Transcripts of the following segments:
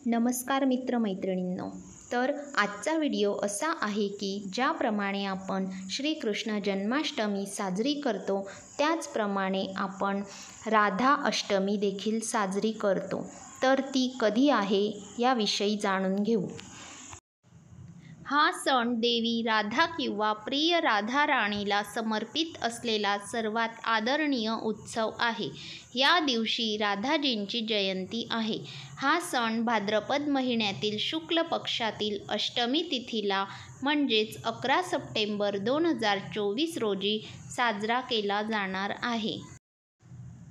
नमस्कार मित्रमैत्रिणींनो. तर आजचा व्हिडिओ असा आहे की ज्याप्रमाणे आपण श्रीकृष्ण जन्माष्टमी साजरी करतो त्याचप्रमाणे आपण राधा अष्टमी देखील साजरी करतो. तर ती कधी आहे याविषयी जाणून घेऊ. हा सण देवी राधा किंवा प्रिय राधा राणीला समर्पित असलेला सर्वात आदरणीय उत्सव आहे. या दिवशी राधाजींची जयंती आहे. हा सण भाद्रपद महिन्यातील शुक्ल पक्षातील अष्टमी तिथीला म्हणजेच 11 सप्टेंबर 2024 रोजी साजरा केला जाणार आहे.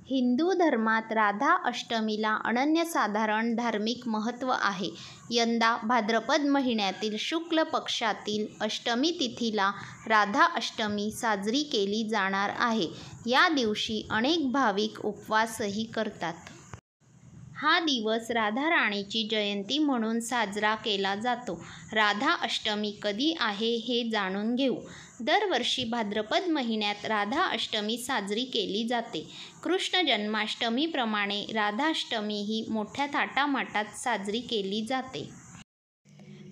हिंदू धर्मात राधा अष्टमीला अनन्यसाधारण धार्मिक महत्त्व आहे. यंदा भाद्रपद महिन्यातील शुक्ल पक्षातील अष्टमी तिथीला राधा अष्टमी साजरी केली जाणार आहे. या दिवशी अनेक भाविक उपवासही करतात. हा दिवस राधा राणीची जयंती म्हणून साजरा केला जातो. राधा अष्टमी कधी आहे हे जाणून घेऊ. दरवर्षी भाद्रपद महिन्यात राधा अष्टमी साजरी केली जाते. कृष्ण जन्माष्टमीप्रमाणे राधाष्टमीही मोठ्या थाटामाटात साजरी केली जाते.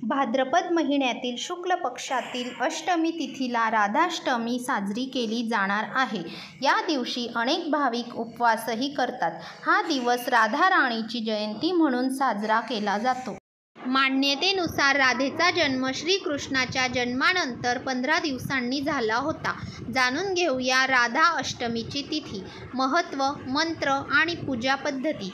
भाद्रपद महिन्यातील शुक्ल पक्षातील अष्टमी तिथीला राधाष्टमी साजरी केली जाणार आहे. या दिवशी अनेक भाविक उपवासही करतात. हा दिवस राधा राणीची जयंती म्हणून साजरा केला जातो. मान्यतेनुसार राधेचा जन्म श्रीकृष्णाच्या जन्मानंतर 15 दिवसांनी झाला होता. जाणून घेऊया राधा अष्टमीची तिथी, महत्त्व, मंत्र आणि पूजा पद्धती.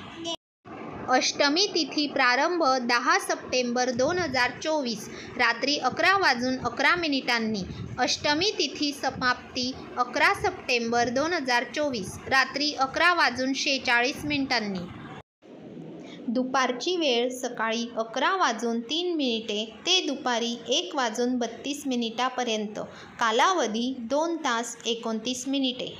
अष्टमी तिथी प्रारंभ 10 सप्टेंबर 2024 रात्री 11:11 अष्टमी तिथी समाप्ती 11 सप्टेंबर 2024 रात्री 11:46 दुपारची वेळ सकाळी 11:03 ते दुपारी 1:32 पर्यंत. कालावधी 2 तास 29 मिनिटे.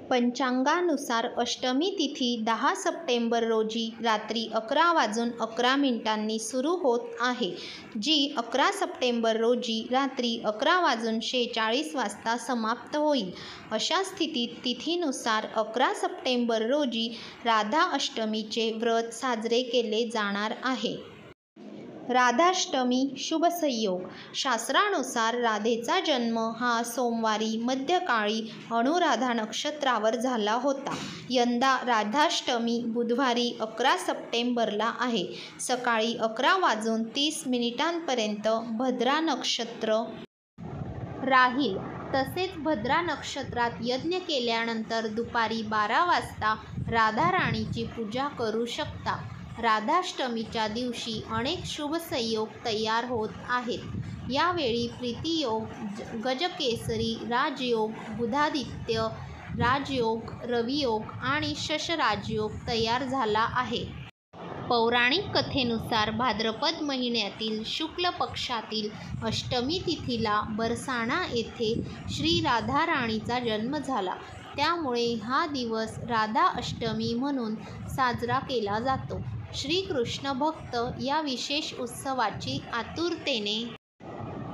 पंचांगानुसार अष्टमी तिथी 10 सप्टेंबर रोजी रात्री 11:11 सुरू होत आहे, जी 11 सप्टेंबर रोजी रात्री 11:46 समाप्त होईल. अशा स्थितीत तिथीनुसार 11 सप्टेंबर रोजी राधा अष्टमीचे व्रत साजरे केले जाणार आहे. राधाष्टमी शुभ संयोग. शास्त्रानुसार राधेचा जन्म हा सोमवारी मध्यकाळी अनुराधा नक्षत्रावर झाला होता. यंदा राधाष्टमी बुधवारी 11 सप्टेंबरला आहे. सकाळी 11:30 पर्यंत भद्रा नक्षत्र राहील. तसेच भद्रा नक्षत्रात यज्ञ केल्यानंतर दुपारी 12 वाजता राधा राणीची पूजा करू शकता. राधाष्टमीच्या दिवशी अनेक शुभ संयोग तयार होत आहेत. यावेळी प्रीतियोग, गजकेसरी राजयोग, बुधादित्य राजयोग, रवियोग आणि शश राजयोग तयार झाला आहे. पौराणिक कथेनुसार भाद्रपद महिन्यातील शुक्ल पक्षातील अष्टमी तिथीला बरसाणा येथे श्री राधा राणीचा जन्म झाला. त्यामुळे हा दिवस राधा अष्टमी म्हणून साजरा केला जातो. श्रीकृष्ण भक्त या विशेष उत्सवाची आतुरतेने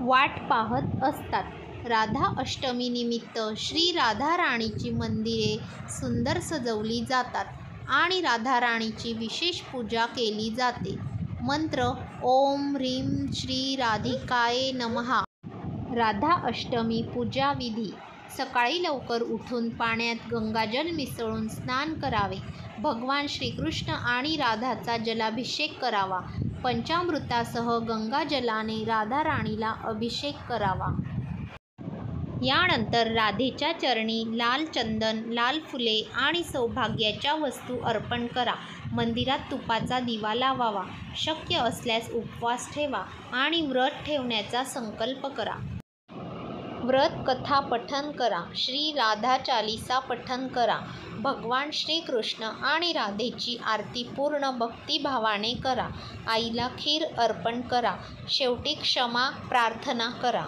वाट पाहत असतात. राधा अष्टमी निमित्त श्री राधा राणीची मंदिरे सुंदर सजवली जातात आणि राधा राणीची विशेष पूजा केली जाते. मंत्र ओम ह्रीं श्री राधिकाये नमः. राधा अष्टमी पूजा विधी. सकाळी लवकर उठून पाण्यात गंगाजल मिसळून स्नान करावे. भगवान श्रीकृष्ण आणि राधाचा जलाभिषेक करावा. पंचामृतासह गंगाजलाने राधा राणीला अभिषेक करावा. यानंतर राधेच्या चरणी लाल चंदन, लाल फुले आणि सौभाग्याच्या वस्तू अर्पण करा. मंदिरात तुपाचा दिवा लावावा. शक्य असल्यास उपवास ठेवा आणि व्रत ठेवण्याचा संकल्प करा. व्रत कथा पठन करा. श्री राधा चालीसा पठन करा. भगवान श्रीकृष्ण आणि राधेची आरती पूर्ण भक्तिभावाने करा. आईला खीर अर्पण करा. शेवटी क्षमा प्रार्थना करा.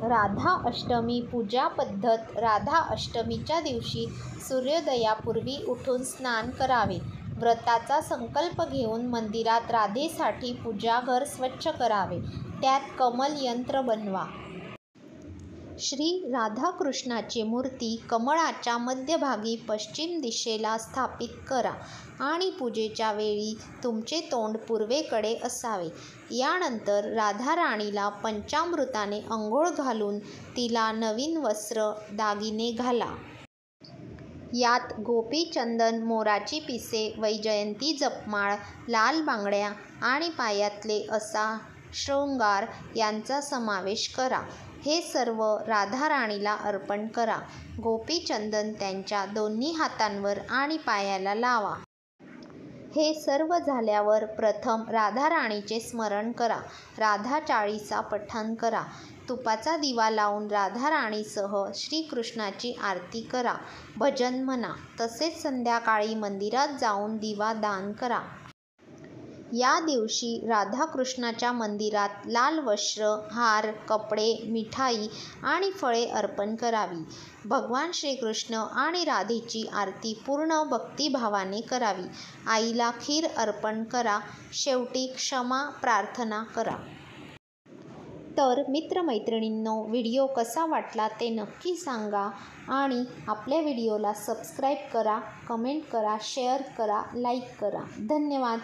राधा अष्टमी पूजा पद्धत. राधा अष्टमीच्या दिवशी सूर्योदयापूर्वी उठून स्नान करावे. व्रताचा संकल्प घेऊन मंदिरात राधेसाठी पूजाघर स्वच्छ करावे. त्यात कमल यंत्र बनवा. श्री राधाकृष्णाची मूर्ती कमळाच्या मध्यभागी पश्चिम दिशेला स्थापित करा आणि पूजेच्या वेळी तुमचे तोंड पूर्वेकडे असावे. यानंतर राधाराणीला पंचामृताने अंघोळ घालून तिला नवीन वस्त्र, दागिने घाला. यात गोपीचंदन, मोराची पिसे, वैजयंती जपमाळ, लाल बांगड्या आणि पायातले असा शृंगार यांचा समावेश करा. हे सर्व राधाराणीला अर्पण करा. गोपीचंदन त्यांच्या दोन्ही हातांवर आणि पायाला लावा. हे सर्व झाल्यावर प्रथम राधाराणीचे स्मरण करा. राधा चाळीसा पठण करा. तुपाचा दिवा लावून राधाराणीसह श्रीकृष्णाची आरती करा. भजन म्हणा. तसेच संध्याकाळी मंदिरात जाऊन दिवा दान करा. या दिवशी राधाकृष्णाच्या मंदिरात लाल वस्त्र, हार, कपडे, मिठाई आणि फळे अर्पण करावी. भगवान श्रीकृष्ण आणि राधेची आरती पूर्ण भक्तिभावाने करावी. आईला खीर अर्पण करा. शेवटी क्षमा प्रार्थना करा. तर मित्रमैत्रिणींनो, व्हिडिओ कसा वाटला ते नक्की सांगा आणि आपल्या व्हिडिओला सबस्क्राईब करा, कमेंट करा, शेअर करा, लाईक करा. धन्यवाद.